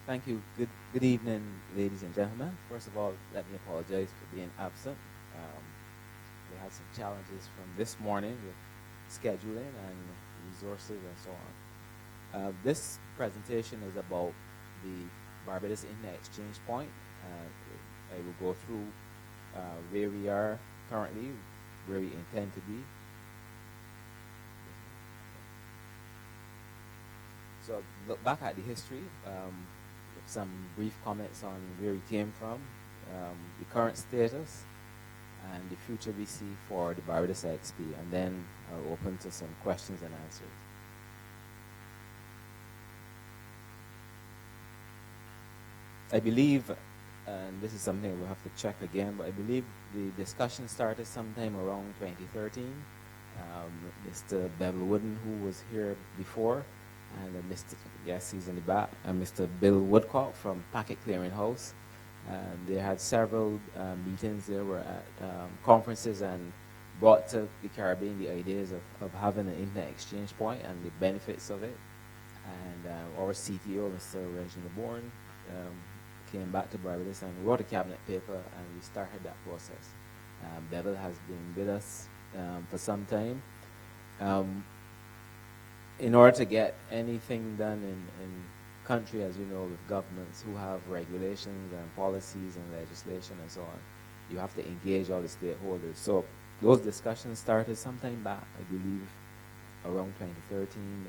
Thank you. Good evening, ladies and gentlemen. First of all, let me apologize for being absent. Um, we had some challenges from this morning with scheduling and resources and so on. This presentation is about the Barbados Internet Exchange Point. I will go through where we are currently, where we intend to be. So look back at the history. Some brief comments on where we came from, the current status, and the future we see for the Barbados IXP, and then I'll open to some questions and answers. I believe, and this is something we'll have to check again, but I believe the discussion started sometime around 2013. Mr. Bevel Wooden, who was here before, and Mr. Yes, he's in the back, and Mr. Bill Woodcock from Packet Clearing House. They had several meetings. They were at conferences and brought to the Caribbean the ideas of having an internet exchange point and the benefits of it. And our CTO, Mr. Reginald Bourne, came back to Barbados and wrote a cabinet paper, and we started that process. Bevel has been with us for some time. In order to get anything done in country, as you know, with governments who have regulations and policies and legislation and so on, you have to engage all the stakeholders. So those discussions started sometime back, I believe, around 2013.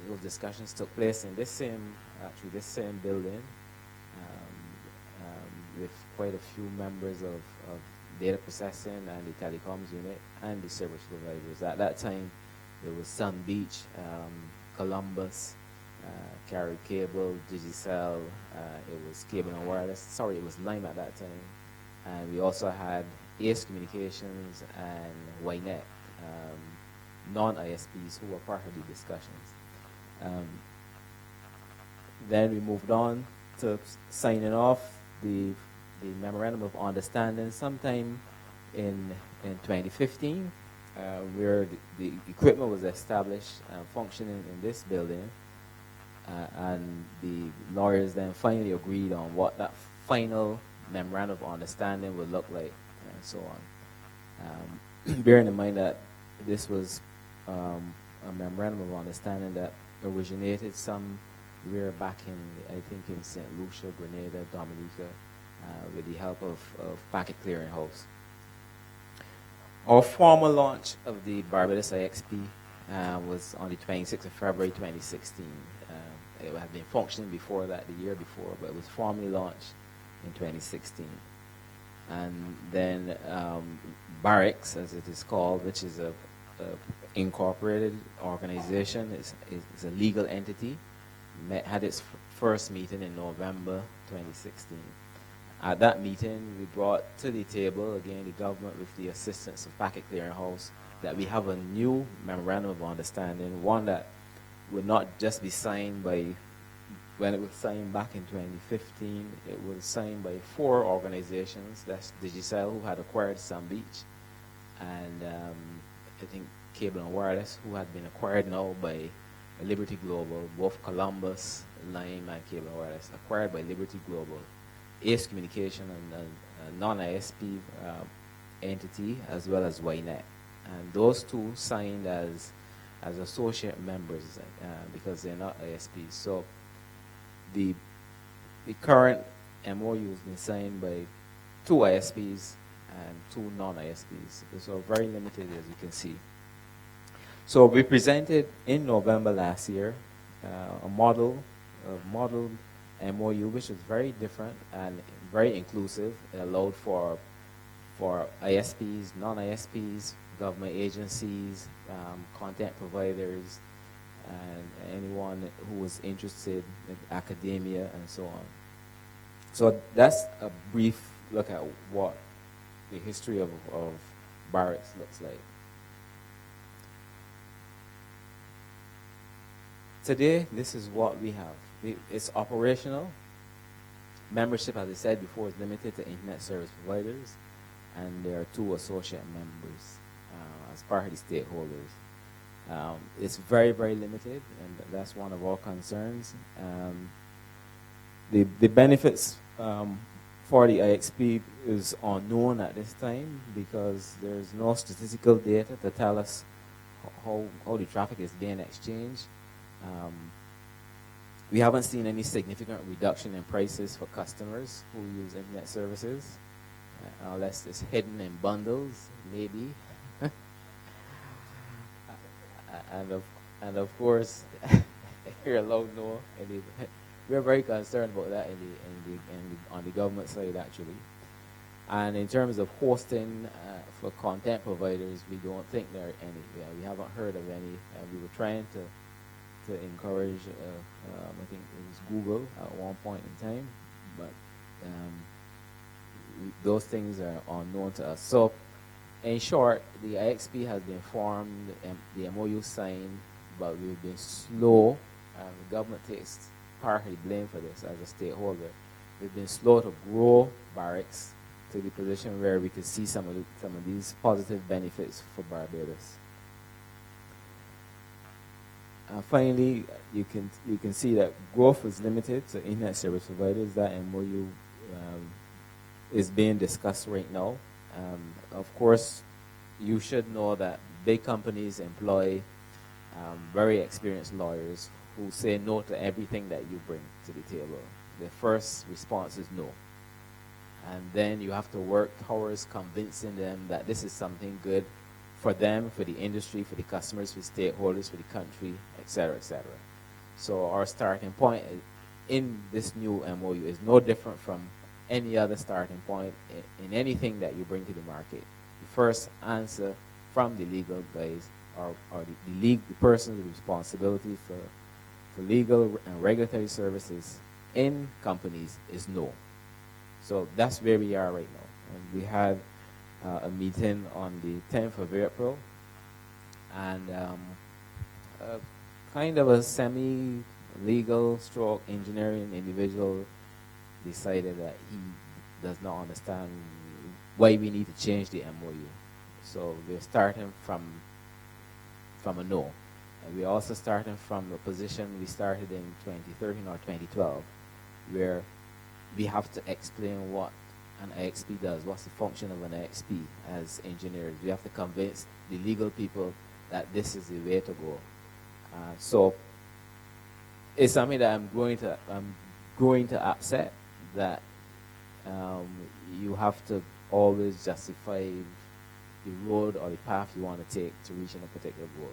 Those discussions took place in this same building, with quite a few members of data processing and the telecoms unit and the service providers. At that time, there was Sun Beach, Columbus, Carrier Cable, Digicel. It was Cable and Wireless. Sorry, it was Lime at that time. And we also had Ace Communications and Ynet, non-ISPs who were part of the discussions. Then we moved on to signing off the Memorandum of Understanding sometime in 2015. Where the equipment was established and functioning in this building, and the lawyers then finally agreed on what that final memorandum of understanding would look like, and so on. Bearing in mind that this was a memorandum of understanding that originated somewhere back in, I think, in St. Lucia, Grenada, Dominica, with the help of Packet Clearing House. Our formal launch of the Barbados IXP was on the 26th of February 2016. It had been functioning before that, the year before, but it was formally launched in 2016. And then BARIX, as it is called, which is a incorporated organization, is a legal entity, had its first meeting in November 2016. At that meeting, we brought to the table, again, the government with the assistance of Packet Clearing House, that we have a new memorandum of understanding, one that would not just be signed by, when it was signed back in 2015, it was signed by 4 organizations. That's Digicel, who had acquired Sun Beach, and I think Cable and Wireless, who had been acquired now by Liberty Global, both Columbus, Lime, and Cable and Wireless, acquired by Liberty Global. Ace Communication and a non-ISP entity, as well as Ynet. And those two signed as associate members because they're not ISPs. So the current MOU has been signed by 2 ISPs and 2 non-ISPs. So very limited, as you can see. So we presented in November last year a model MOU, which was very different and very inclusive. It allowed for ISPs, non-ISPs, government agencies, content providers, and anyone who was interested in academia and so on. So that's a brief look at what the history of BARIX looks like. Today, this is what we have. It's operational. Membership, as I said before, is limited to internet service providers, and there are 2 associate members as part of the stakeholders. It's very, very limited, and that's one of our concerns. The benefits for the IXP is unknown at this time because there's no statistical data to tell us how the traffic is being exchanged. We haven't seen any significant reduction in prices for customers who use internet services, unless it's hidden in bundles, maybe. and of and of course, here alone, no, we're very concerned about that on the government side actually. And in terms of hosting for content providers, we don't think there are any. Yeah, we haven't heard of any. We were trying to encourage, I think it was Google at one point in time, but those things are unknown to us. So, in short, the IXP has been formed, the MOU signed, but we've been slow. The government takes partly blame for this as a stakeholder. We've been slow to grow BARIX to the position where we could see some of these positive benefits for Barbados. Finally, you can see that growth is limited to internet service providers. That MOU is being discussed right now. Of course, you should know that big companies employ very experienced lawyers who say no to everything that you bring to the table. The first response is no. And then you have to work towards convincing them that this is something good for them, for the industry, for the customers, for the stakeholders, for the country, etc., etc. So our starting point in this new MOU is no different from any other starting point in anything that you bring to the market. The first answer from the legal guys or the person with responsibility for legal and regulatory services in companies is no. So that's where we are right now. And we had a meeting on the 10th of April, and kind of a semi-legal stroke engineering individual decided that he does not understand why we need to change the MOU. So we're starting from a no. And we're also starting from a position we started in 2013 or 2012, where we have to explain what an IXP does, what's the function of an IXP as engineers. We have to convince the legal people that this is the way to go. So it's something that I'm going to accept, that you have to always justify the road or the path you want to take to reaching a particular goal.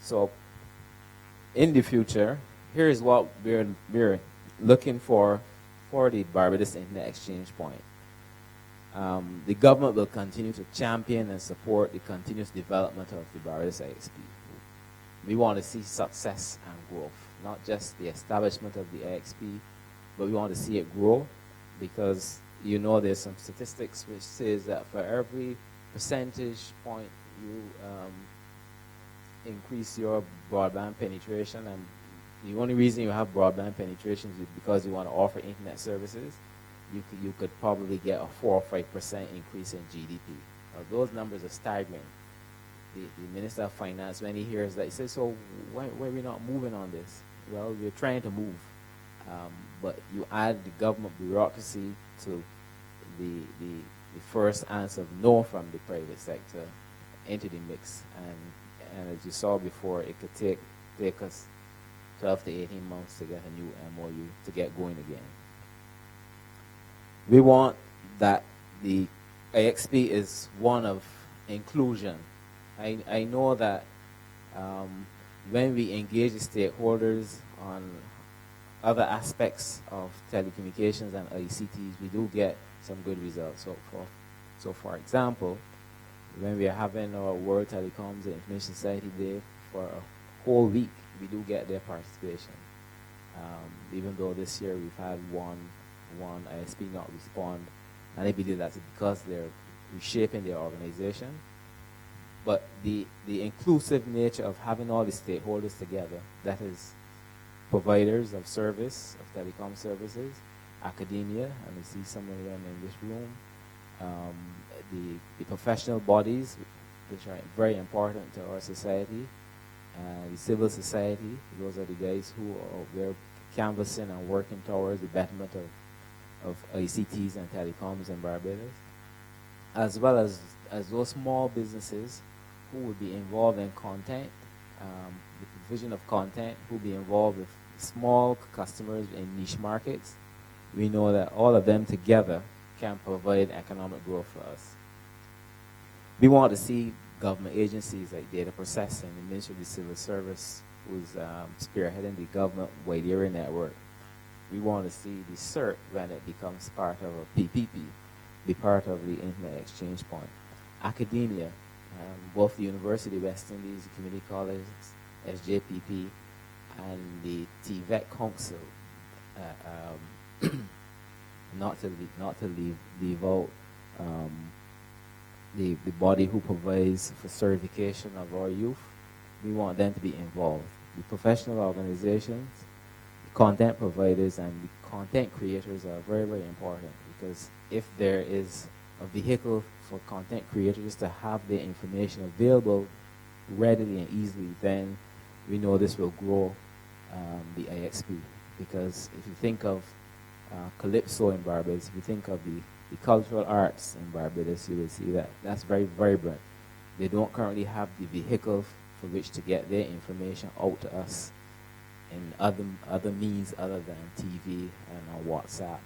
So in the future, here is what we're looking for the Barbados Internet Exchange point. The government will continue to champion and support the continuous development of the Barbados IXP. We want to see success and growth, not just the establishment of the IXP, but we want to see it grow, because you know there's some statistics which says that for every percentage point you increase your broadband penetration, and the only reason you have broadband penetration is because you want to offer internet services, you could probably get a 4 or 5% increase in GDP. Those numbers are staggering. The Minister of Finance, when he hears that, he says, so why are we not moving on this? Well, we're trying to move. But you add the government bureaucracy to the first answer of no from the private sector into the mix. And as you saw before, it could take us 12 to 18 months to get a new MOU to get going again. We want that the IXP is one of inclusion. I know that when we engage the stakeholders on other aspects of telecommunications and ICTs, we do get some good results. So for example, when we are having our World Telecoms and Information Society Day for a whole week, we do get their participation. Even though this year we've had one ISP not respond, and I believe that's because they're reshaping their organization. But the inclusive nature of having all the stakeholders together, that is providers of service, of telecom services, academia, and we see some of them in this room, um, the professional bodies, which are very important to our society, the civil society. Those are the guys who are there canvassing and working towards the betterment of ICTs and telecoms in Barbados, as well as those small businesses who would be involved in content, the provision of content, who would be involved with small customers in niche markets. We know that all of them together can provide economic growth for us. We want to see government agencies like data processing, the Ministry of the Civil Service, who's spearheading the government-wide area network. We want to see the CERT, when it becomes part of a PPP, be part of the Internet Exchange Point. Academia, both the University of West Indies, the community colleges, SJPP, and the TVET Council, not to leave out the body who provides for certification of our youth. We want them to be involved. The professional organizations, the content providers, and the content creators are very, very important, because if there is a vehicle for content creators to have their information available readily and easily, then we know this will grow the IXP. Because if you think of Calypso in Barbados, if you think of the cultural arts in Barbados, you will see that that's very vibrant. They don't currently have the vehicle for which to get their information out to us in other means other than TV and on WhatsApp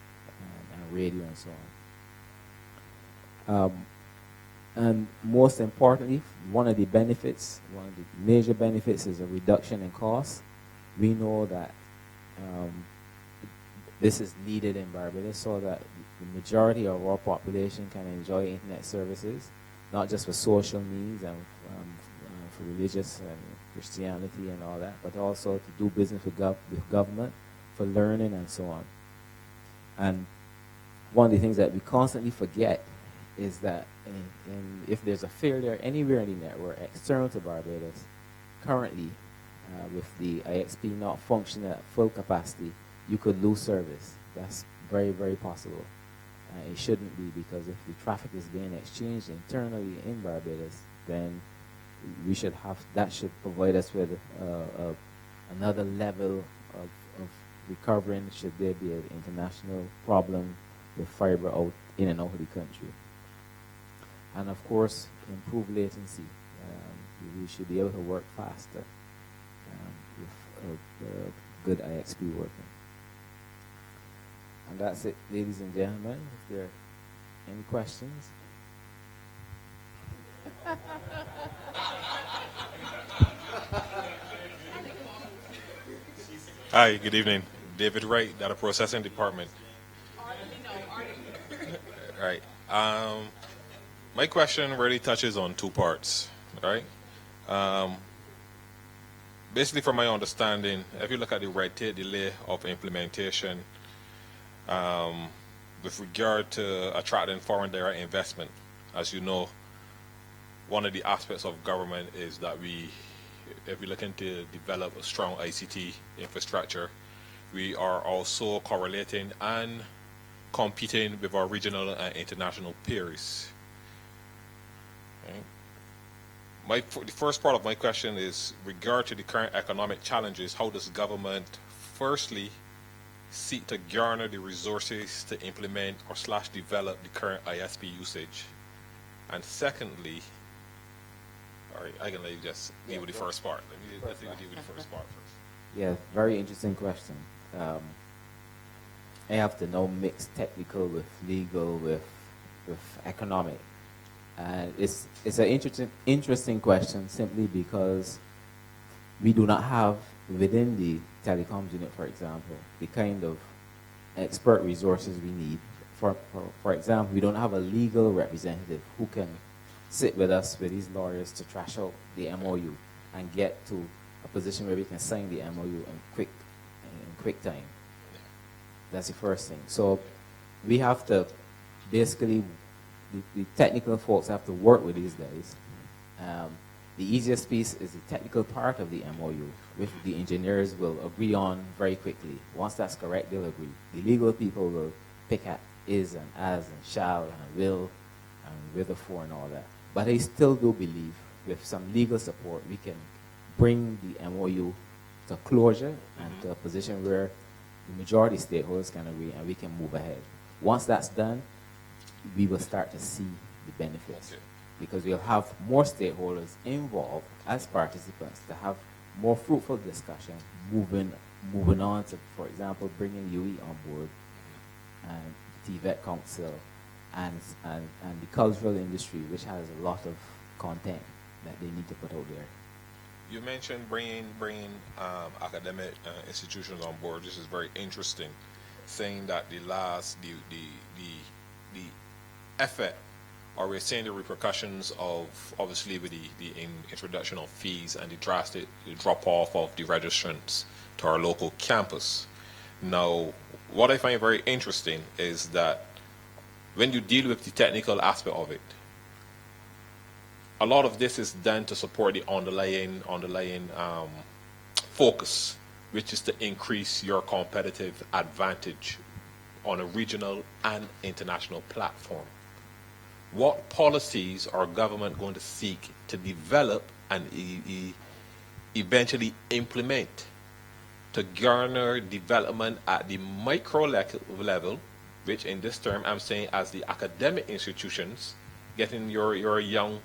and radio and so on. And most importantly, one of the major benefits is a reduction in cost. We know that this is needed in Barbados so that the majority of our population can enjoy internet services, not just for social needs and for religious and Christianity and all that, but also to do business with government, for learning and so on. And one of the things that we constantly forget is that if there's a failure anywhere in the network external to Barbados, currently with the IXP not functioning at full capacity, you could lose service. That's very, very possible. It shouldn't be, because if the traffic is being exchanged internally in Barbados, then that should provide us with another level of recovering should there be an international problem with fiber out in and out of the country. And of course, improve latency. We should be able to work faster with good IXP working. And that's it, ladies and gentlemen. If there are any questions? Hi, good evening. David Wright, Data Processing Department. Right. My question really touches on two parts, right? Basically, from my understanding, if you look at the red tape delay of implementation, with regard to attracting foreign direct investment, as you know, one of the aspects of government is that if we're looking to develop a strong ICT infrastructure, we are also correlating and competing with our regional and international peers. Okay. The first part of my question is, regard to the current economic challenges, how does government firstly seek to garner the resources to implement or / develop the current ISP usage? And secondly, all right, I can let you just deal with the first part. Let's deal with the first part first. Yeah, very interesting question. I have to now mix technical with legal with economic. And it's an interesting question, simply because we do not have within the telecoms unit, for example, the kind of expert resources we need. For example, we don't have a legal representative who can sit with us, with these lawyers, to trash out the MOU and get to a position where we can sign the MOU in quick time. That's the first thing. So we have to basically, the technical folks have to work with these guys The easiest piece is the technical part of the MOU, which the engineers will agree on very quickly. Once that's correct, they'll agree. The legal people will pick at is and as and shall and will and wherefore and all that. But I still do believe with some legal support, we can bring the MOU to closure and to a position where the majority stakeholders can agree and we can move ahead. Once that's done, we will start to see the benefits. Okay. Because we'll have more stakeholders involved as participants to have more fruitful discussion, moving on to, for example, bringing UE on board, and TVET Council, and the cultural industry, which has a lot of content that they need to put out there. You mentioned bringing academic institutions on board. This is very interesting, saying that the effort, or we're seeing the repercussions of, obviously, with the introduction of fees and the drastic drop off of the registrants to our local campus. Now, what I find very interesting is that when you deal with the technical aspect of it, a lot of this is done to support the underlying focus, which is to increase your competitive advantage on a regional and international platform. What policies are government going to seek to develop and eventually implement to garner development at the micro level, which in this term I'm saying as the academic institutions, getting your young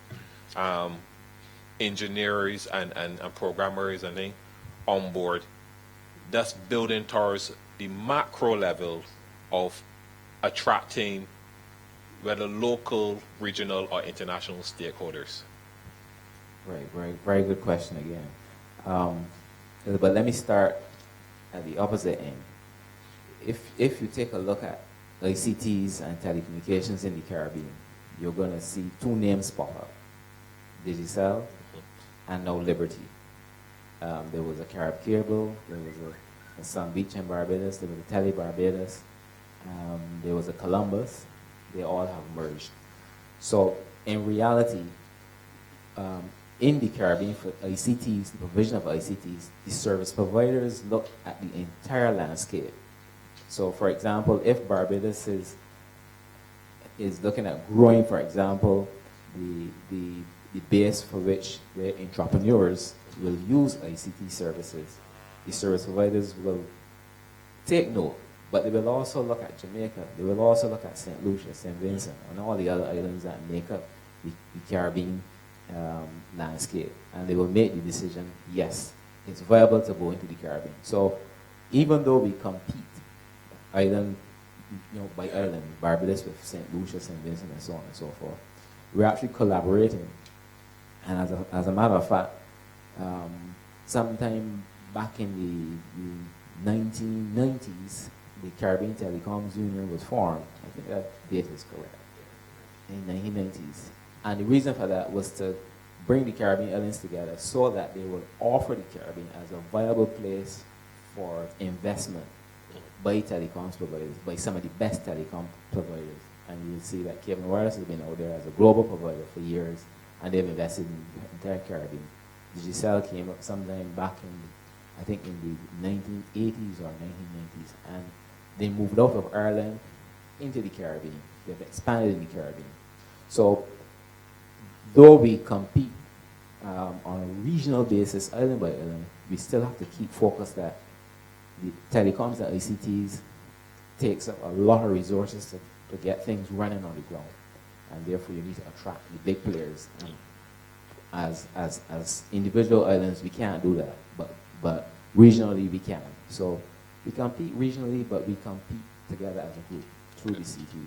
engineers and programmers and things on board, thus building towards the macro level of attracting whether local, regional, or international stakeholders? Right. Very good question again. But let me start at the opposite end. If you take a look at ICTs and telecommunications in the Caribbean, you're going to see two names pop up: Digicel and now Liberty. There was a Carib Cable, there was a Sun Beach in Barbados, there was a Tele Barbados, there was a Columbus. They all have merged. So in reality, in the Caribbean for ICTs, the provision of ICTs, the service providers look at the entire landscape. So for example, if Barbados is looking at growing, for example, the base for which the entrepreneurs will use ICT services, the service providers will take note. But they will also look at Jamaica. They will also look at St. Lucia, St. Vincent, and all the other islands that make up the Caribbean landscape. And they will make the decision, yes, it's viable to go into the Caribbean. So even though we compete island, by island, Barbados with St. Lucia, St. Vincent, and so on and so forth, we're actually collaborating. And as a matter of fact, sometime back in the 1990s, the Caribbean Telecoms Union was formed. I think that date is correct. In the 1990s. And the reason for that was to bring the Caribbean islands together so that they would offer the Caribbean as a viable place for investment by telecoms providers, by some of the best telecom providers. And you'll see that Cable and Wireless has been out there as a global provider for years, and they've invested in the entire Caribbean. Digicel came up sometime back I think in the 1980s or 1990s, and they moved out of Ireland into the Caribbean. They've expanded in the Caribbean. So, though we compete on a regional basis, island by island, we still have to keep focused that the telecoms and ICTs takes up a lot of resources to get things running on the ground. And therefore, you need to attract the big players. And as individual islands, we can't do that. But regionally, we can. So we compete regionally, but we compete together as a group through the CGU.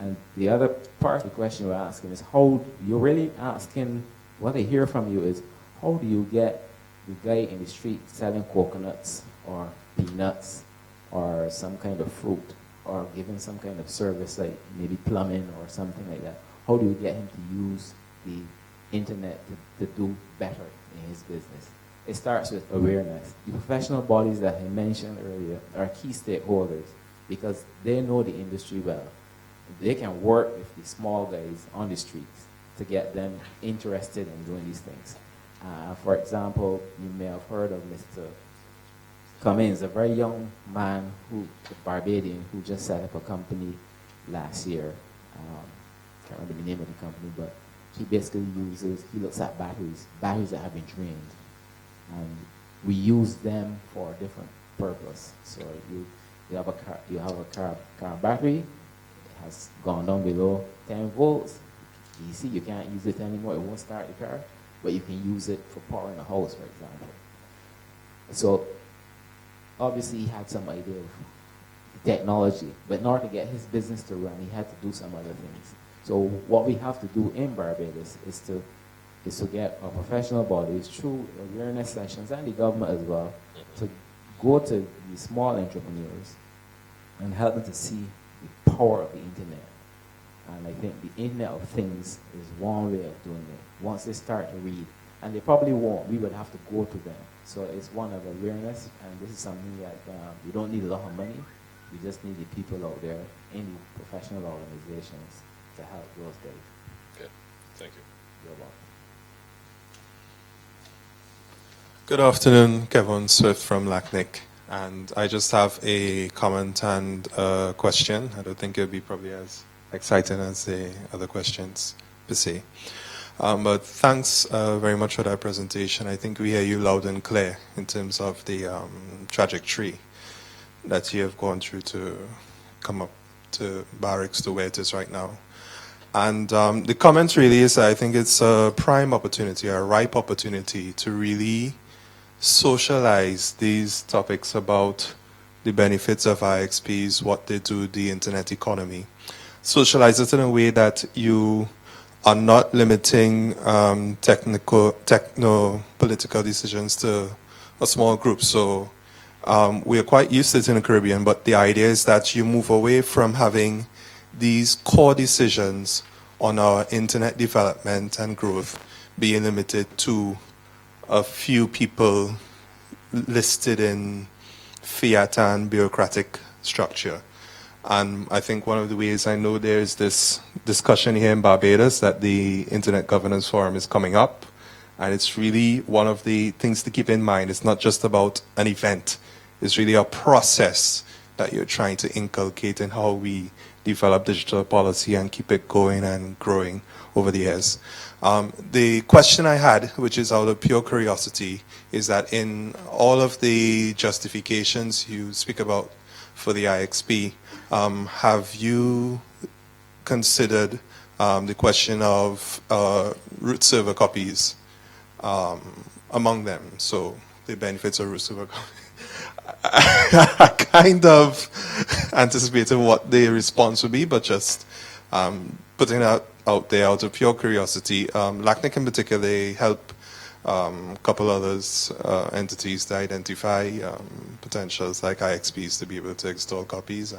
And the other part of the question you're asking is how, you're really asking, what I hear from you is, how do you get the guy in the street selling coconuts or peanuts or some kind of fruit or giving some kind of service like maybe plumbing or something like that, how do you get him to use the internet to do better in his business? It starts with awareness. The professional bodies that I mentioned earlier are key stakeholders because they know the industry well. They can work with the small guys on the streets to get them interested in doing these things. For example, you may have heard of Mr. Cummins, a very young man a Barbadian, who just set up a company last year. Can't remember the name of the company, but he basically he looks at batteries that have been drained, and we use them for a different purpose. So you have a car battery, it has gone down below 10 volts. You see, you can't use it anymore, it won't start the car, but you can use it for powering a house, for example. So obviously he had some idea of technology, but in order to get his business to run, he had to do some other things. So what we have to do in Barbados is to get our professional bodies through awareness sessions, and the government as well, to go to the small entrepreneurs and help them to see the power of the internet. And I think the Internet of Things is one way of doing it. Once they start to read, and they probably won't, we would have to go to them. So it's one of awareness, and this is something that we don't need a lot of money. We just need the people out there in the professional organizations to help those guys. Okay, thank you. You're welcome. Good afternoon, Kevin Swift from LACNIC. And I just have a comment and a question. I don't think it'll be probably as exciting as the other questions per se. But thanks very much for that presentation. I think we hear you loud and clear in terms of the trajectory that you have gone through to come up to BARIX to where it is right now. And the comment really is, I think it's a prime opportunity, a ripe opportunity to really socialize these topics about the benefits of IXPs, what they do, the internet economy. Socialize it in a way that you are not limiting techno-political decisions to a small group. So we are quite used to it in the Caribbean, but the idea is that you move away from having these core decisions on our internet development and growth being limited to a few people listed in fiat and bureaucratic structure. And I think one of the ways I know there's this discussion here in Barbados that the Internet Governance Forum is coming up, and it's really one of the things to keep in mind. It's not just about an event. It's really a process that you're trying to inculcate in how we develop digital policy and keep it going and growing over the years. The question I had, which is out of pure curiosity, is that in all of the justifications you speak about for the IXP, have you considered the question of root server copies among them? So the benefits of root server copies. I kind of anticipated what the response would be, but just putting it out there out of pure curiosity. LACNIC in particular, they help a couple others, entities to identify potentials like IXPs to be able to install copies.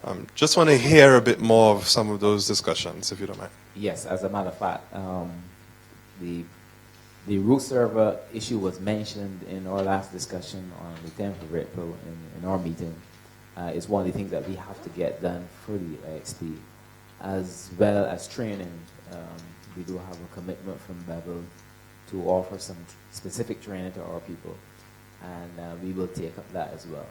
And just want to hear a bit more of some of those discussions, if you don't mind. Yes, as a matter of fact, the root server issue was mentioned in our last discussion on the 10th of April in our meeting. It's one of the things that we have to get done for the IXP, as well as training. We do have a commitment from Bevel to offer some specific training to our people, and we will take up that as well.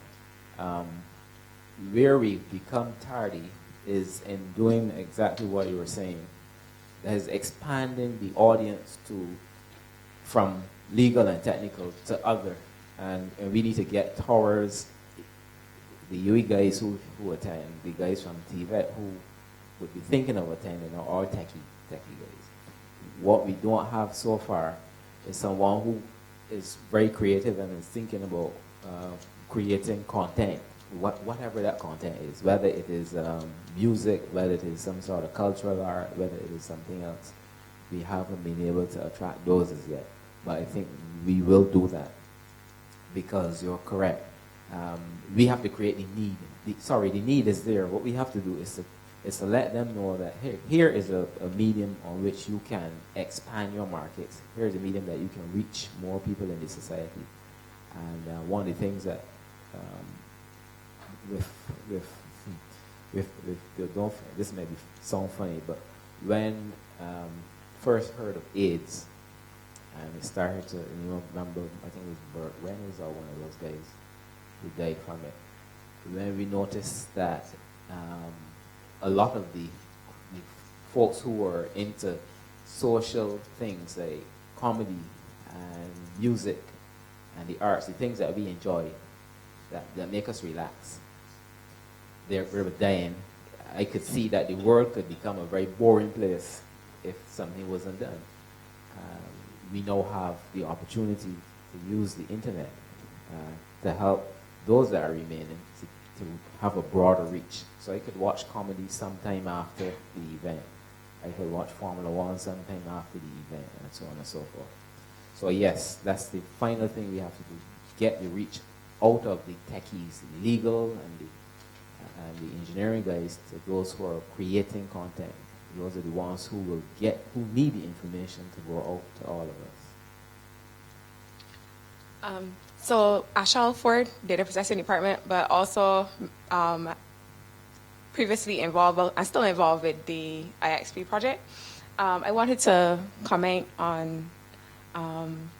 Where we become tardy is in doing exactly what you were saying. That is expanding the audience from legal and technical to other, and we need to get towards the UE guys who attend, the guys from TVET who would be thinking of attending, or our techie guys. What we don't have so far is someone who is very creative and is thinking about creating content, whatever that content is, whether it is music, whether it is some sort of cultural art, whether it is something else. We haven't been able to attract those as yet, but I think we will do that, because you're correct. We have to create the need. The need is there. What we have to do is to let them know that here is a medium on which you can expand your markets. Here's a medium that you can reach more people in the society. And one of the things that this may sound funny, but when first heard of AIDS, and it started to, remember, I think it was Burt Reynolds or one of those guys who died from it. When we noticed that a lot of the folks who were into social things like comedy and music and the arts, the things that we enjoy, that make us relax, they were dying. I could see that the world could become a very boring place if something wasn't done. We now have the opportunity to use the internet to help those that are remaining to have a broader reach. So I could watch comedy sometime after the event. I could watch Formula One sometime after the event, and so on and so forth. So yes, that's the final thing we have to do: get the reach out of the techies, the legal and the engineering guys, to those who are creating content. Those are the ones who need the information to go out to all of us. So Ashal Ford, Data Processing Department, but also previously involved, and still involved with the IXP project. I wanted to comment on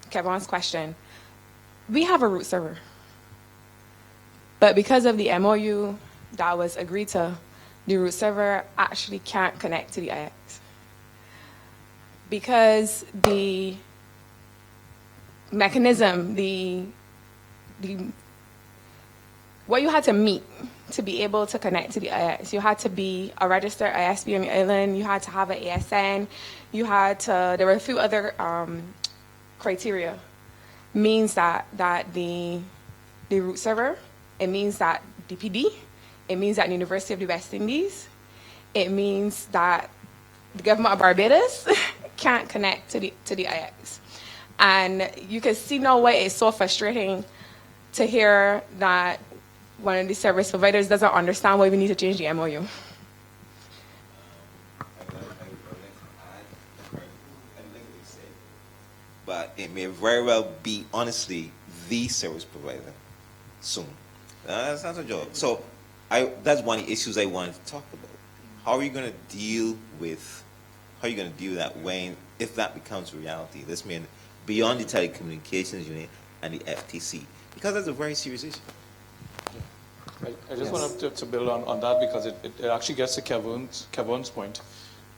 Kevin's question. We have a root server, but because of the MOU that was agreed to, the root server actually can't connect to the IX. Because the mechanism, what you had to meet to be able to connect to the IX, you had to be a registered ISP on the island, you had to have an ASN, there were a few other criteria. Means that the root server, it means that DPD, it means that the University of the West Indies, it means that the government of Barbados can't connect to the IX. And you can see now why it's so frustrating to hear that one of the service providers doesn't understand why we need to change the MOU. But it may very well be, honestly, the service provider soon. That's not a joke. So that's one of the issues I wanted to talk about. How are you going to deal with that if that becomes reality? This means beyond the telecommunications unit and the FTC, because that's a very serious issue. I just wanted to build on that, because it actually gets to Kevin's point.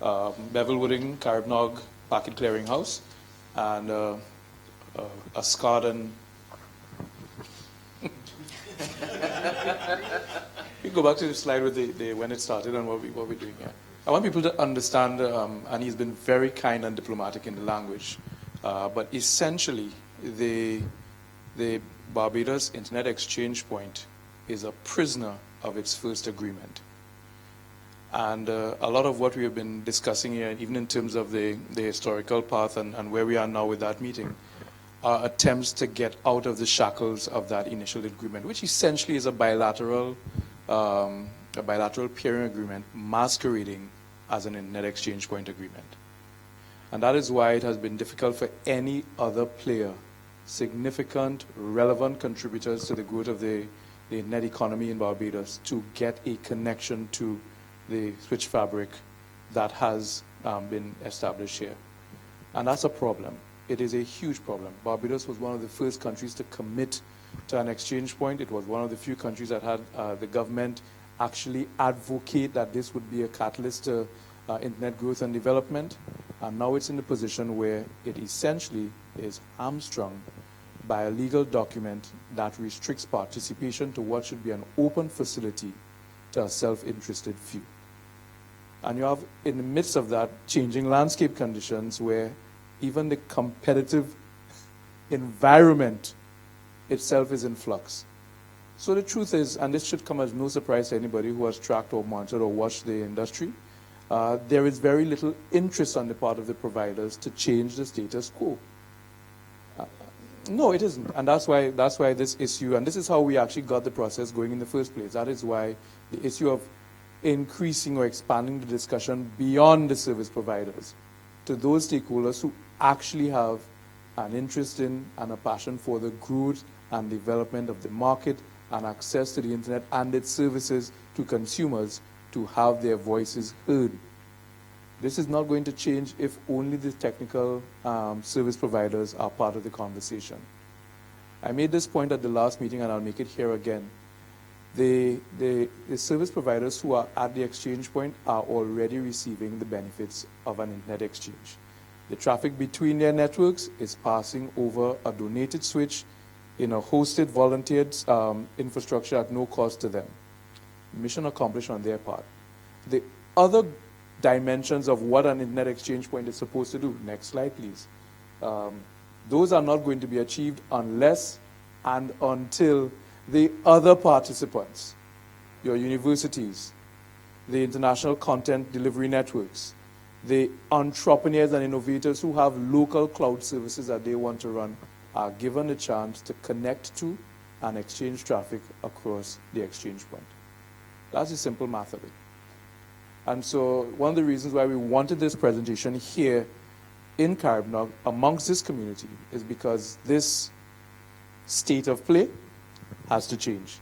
Bevel Wooding, Caribnog Packet Clearinghouse, and a Scarden. We go back to the slide with the when it started and what we're doing here. I want people to understand, and he's been very kind and diplomatic in the language, but essentially the Barbados Internet Exchange Point is a prisoner of its first agreement. And a lot of what we have been discussing here, even in terms of the historical path and where we are now with that meeting, are attempts to get out of the shackles of that initial agreement, which essentially is a bilateral peering agreement masquerading as an Internet Exchange Point agreement. And that is why it has been difficult for any other player, significant, relevant contributors to the growth of the net economy in Barbados, to get a connection to the switch fabric that has been established here. And that's a problem. It is a huge problem. Barbados was one of the first countries to commit to an exchange point. It was one of the few countries that had the government actually advocate that this would be a catalyst to internet growth and development. And now it's in the position where it essentially is hamstrung by a legal document that restricts participation to what should be an open facility to a self-interested few. And you have, in the midst of that, changing landscape conditions where even the competitive environment itself is in flux. So the truth is, and this should come as no surprise to anybody who has tracked or monitored or watched the industry, there is very little interest on the part of the providers to change the status quo. No, it isn't. And that's why this issue, and this is how we actually got the process going in the first place. That is why the issue of increasing or expanding the discussion beyond the service providers to those stakeholders who actually have an interest in and a passion for the growth and development of the market and access to the internet and its services to consumers, to have their voices heard. This is not going to change if only the technical service providers are part of the conversation. I made this point at the last meeting, and I'll make it here again. The service providers who are at the exchange point are already receiving the benefits of an internet exchange. The traffic between their networks is passing over a donated switch in a hosted, volunteered infrastructure at no cost to them. Mission accomplished on their part. The other dimensions of what an internet exchange point is supposed to do, next slide please, those are not going to be achieved unless and until the other participants, your universities, the international content delivery networks, the entrepreneurs and innovators who have local cloud services that they want to run, are given a chance to connect to and exchange traffic across the exchange point. That's the simple math of it. And so one of the reasons why we wanted this presentation here in Caribbean amongst this community is because this state of play has to change.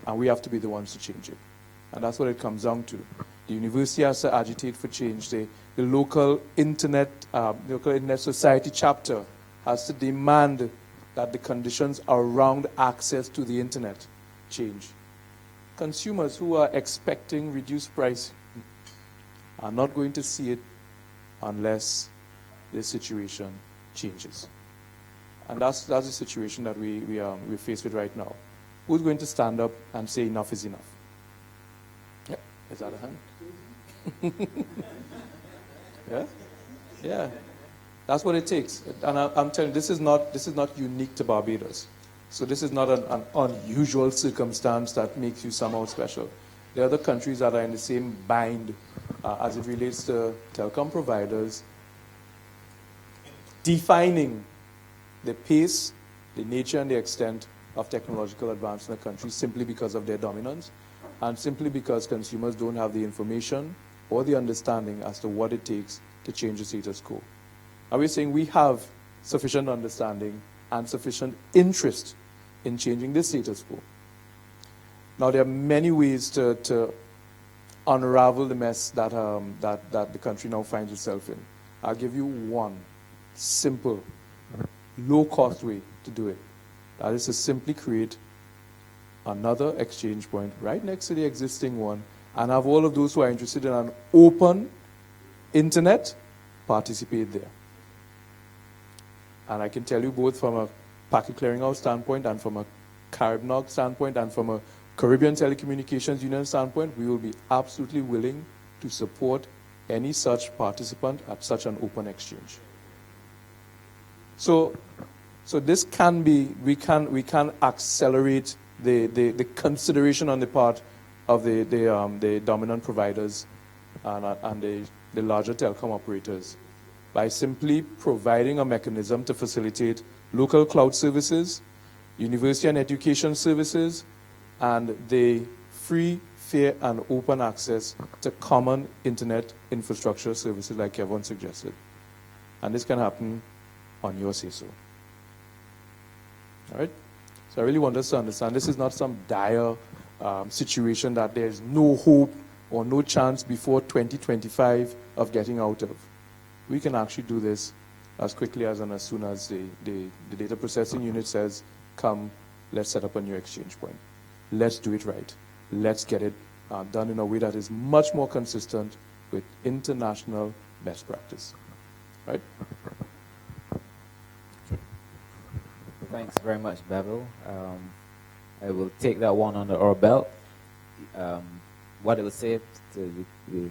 And we have to be the ones to change it. And that's what it comes down to. The university has to agitate for change. The local internet society chapter has to demand that the conditions around access to the internet change. Consumers who are expecting reduced price are not going to see it unless the situation changes. And that's the situation that we're faced with right now. Who's going to stand up and say enough is enough? Yeah, is that a hand? Yeah, yeah. That's what it takes. And I'm telling you, this is not unique to Barbados. So this is not an unusual circumstance that makes you somehow special. There are other countries that are in the same bind as it relates to telecom providers defining the pace, the nature, and the extent of technological advance in the country simply because of their dominance and simply because consumers don't have the information or the understanding as to what it takes to change the status quo. Are we saying we have sufficient understanding and sufficient interest in changing the status quo? Now, there are many ways to unravel the mess that the country now finds itself in. I'll give you one simple, low-cost way to do it. That is to simply create another exchange point right next to the existing one and have all of those who are interested in an open internet participate there. And I can tell you both from a packet clearinghouse standpoint and from a Caribbean standpoint and from a Caribbean Telecommunications Union standpoint, we will be absolutely willing to support any such participant at such an open exchange. So this can be, we can accelerate the consideration on the part of the dominant providers and the larger telecom operators by simply providing a mechanism to facilitate local cloud services, university and education services, and the free, fair, and open access to common internet infrastructure services like Kevin suggested. And this can happen on your say-so. All right? So I really want us to understand this is not some dire situation that there's no hope or no chance before 2025 of getting out of. We can actually do this as quickly as and as soon as the data processing unit says, come, let's set up a new exchange point. Let's do it right. Let's get it done in a way that is much more consistent with international best practice. Right? Thanks very much, Bevel. I will take that one under our belt. What I would say to the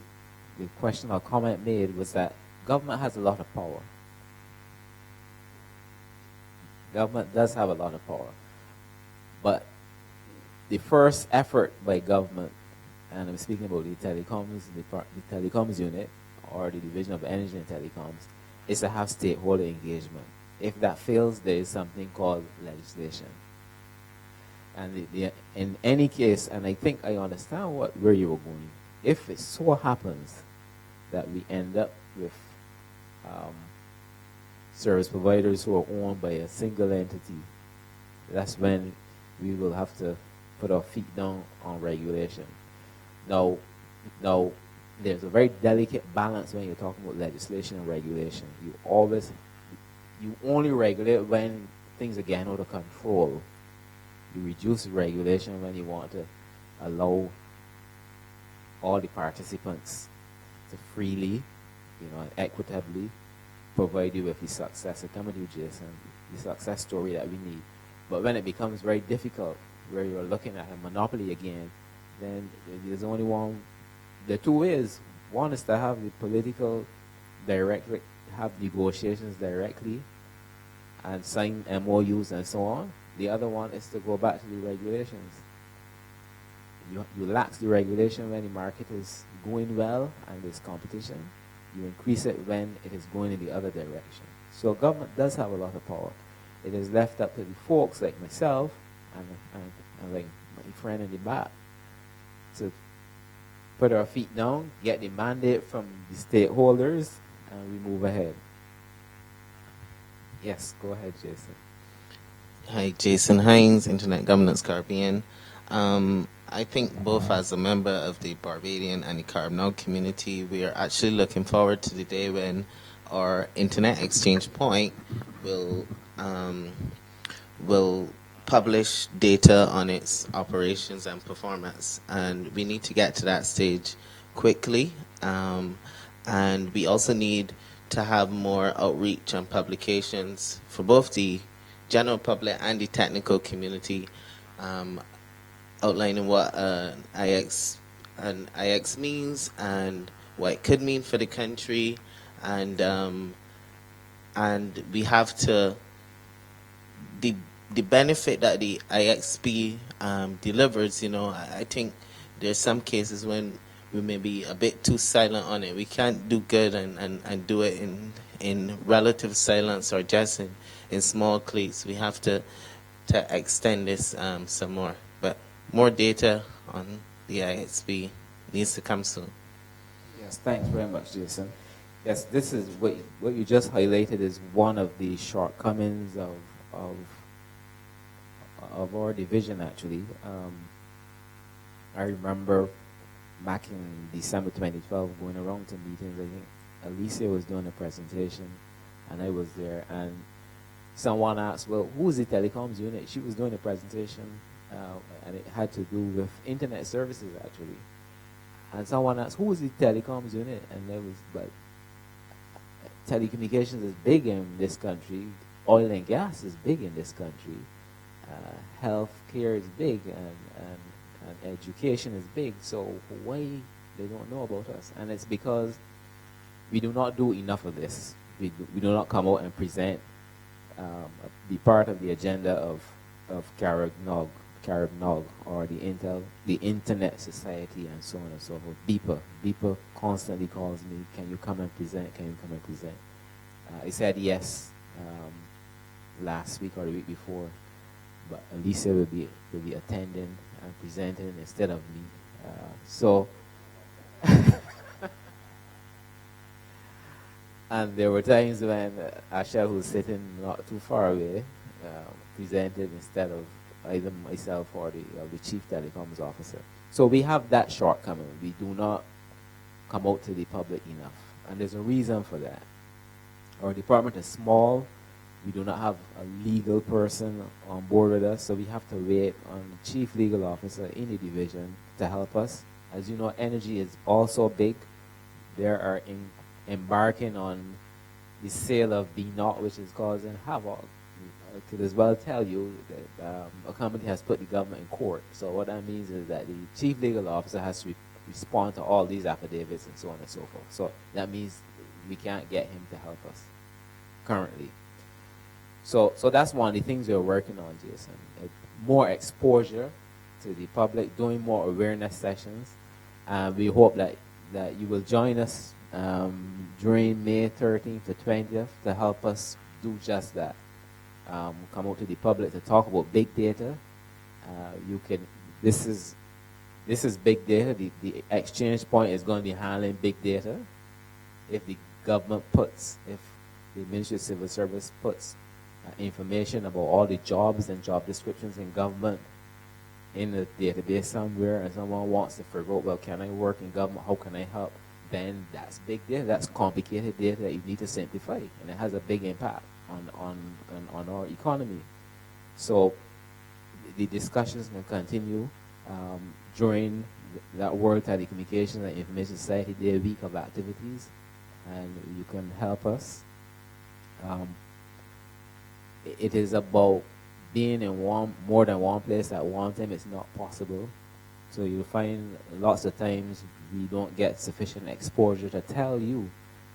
question or comment made was that government has a lot of power. Government does have a lot of power. But the first effort by government, and I'm speaking about the telecoms unit or the Division of Energy and Telecoms, is to have stakeholder engagement. If that fails, there is something called legislation. And in any case, and I think I understand where you were going, if it so happens that we end up with service providers who are owned by a single entity, that's when we will have to put our feet down on regulation. Now there's a very delicate balance when you're talking about legislation and regulation. You only regulate when things are getting out of control. You reduce regulation when you want to allow all the participants to freely, and equitably provide you with the success. I come with you, Jason, the success story that we need. But when it becomes very difficult, where you're looking at a monopoly again, then there's only there are two ways. One is to have the political directorate have negotiations directly and sign MOUs and so on. The other one is to go back to the regulations. You lax the regulation when the market is going well and there's competition. You increase it when it is going in the other direction. So government does have a lot of power. It is left up to the folks like myself and like my friend in the back to put our feet down, get the mandate from the stakeholders, and we move ahead. Yes, go ahead, Jason. Hi, Jason Hines, Internet Governance Caribbean. I think both as a member of the Barbadian and the Caribbean community, we are actually looking forward to the day when our Internet Exchange Point will publish data on its operations and performance, and we need to get to that stage quickly. And we also need to have more outreach and publications for both the general public and the technical community, outlining what an IX means and what it could mean for the country, and we have to the benefit that the IXP delivers. I think there's some cases when we may be a bit too silent on it. We can't do good and do it in relative silence or just in small cliques. We have to extend this some more. But more data on the IXP needs to come soon. Yes, thanks very much, Jason. Yes, this is what you just highlighted is one of the shortcomings of our division, actually. I remember back in December 2012 going around to meetings. I think Alicia was doing a presentation and I was there, and someone asked, well, who's the telecoms unit? She was doing a presentation and it had to do with internet services, actually. And someone asked, who is the telecoms unit? And there was, but telecommunications is big in this country. Oil and gas is big in this country. Health care is big, and education is big. So why they don't know about us? And it's because we do not do enough of this. We do not come out and present, be part of the agenda of Caribnog, or the Internet Society, and so on and so forth. BEPA constantly calls me, can you come and present? Can you come and present? I said yes last week or the week before, but Alicia will be attending and presenting instead of me. And there were times when Asha, who's sitting not too far away, presented instead of either myself or the chief telecoms officer. So we have that shortcoming. We do not come out to the public enough, and there's a reason for that. Our department is small. We do not have a legal person on board with us, so we have to wait on the chief legal officer in the division to help us. As you know, energy is also big. They are embarking on the sale of B0, which is causing havoc. I could as well tell you that a company has put the government in court. So what that means is that the chief legal officer has to respond to all these affidavits and so on and so forth. So that means we can't get him to help us currently. So that's one of the things we're working on, Jason. More exposure to the public, doing more awareness sessions. We hope that you will join us during May 13th to 20th to help us do just that. Come out to the public to talk about big data. This is big data. The exchange point is going to be handling big data. If the Ministry of Civil Service puts information about all the jobs and job descriptions in government in the database somewhere, and someone wants to figure out, well, can I work in government? How can I help? then that's big data. That's complicated data that you need to simplify, and it has a big impact on our economy. So the discussions can continue during that World Telecommunications and Information Society Day week of activities, and you can help us. It is about being in more than one place at one time. It's not possible. So you'll find lots of times we don't get sufficient exposure to tell you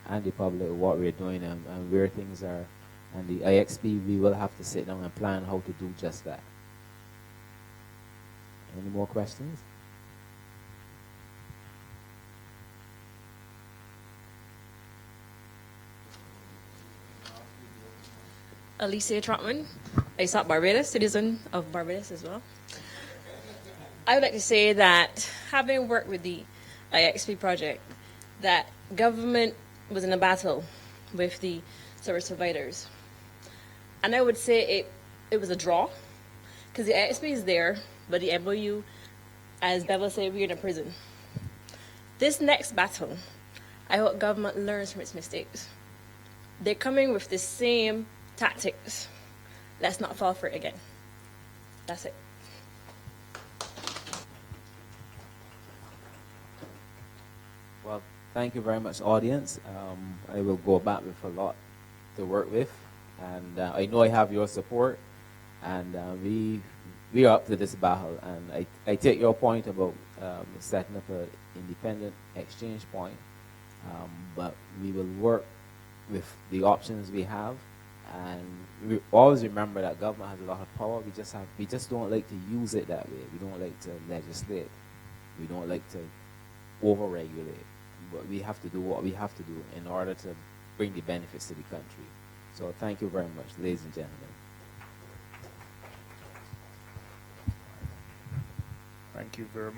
and the public what we're doing and where things are. And the IXP, we will have to sit down and plan how to do just that. Any more questions? Alicia Trotman, a South Barbados, citizen of Barbados as well. I would like to say that having worked with the IXP project, that government was in a battle with the service providers. And I would say it was a draw, because the IXP is there, but the MOU, as Bevel said, we're in a prison. This next battle, I hope government learns from its mistakes. They're coming with the same tactics. Let's not fall for it again. That's it. Well, thank you very much, audience. I will go back with a lot to work with, and I know I have your support, and we are up to this battle. And I take your point about setting up an independent exchange point, but we will work with the options we have. And we always remember that government has a lot of power. We just don't like to use it that way. We don't like to legislate. We don't like to over-regulate. But we have to do what we have to do in order to bring the benefits to the country. So thank you very much, ladies and gentlemen. Thank you very much.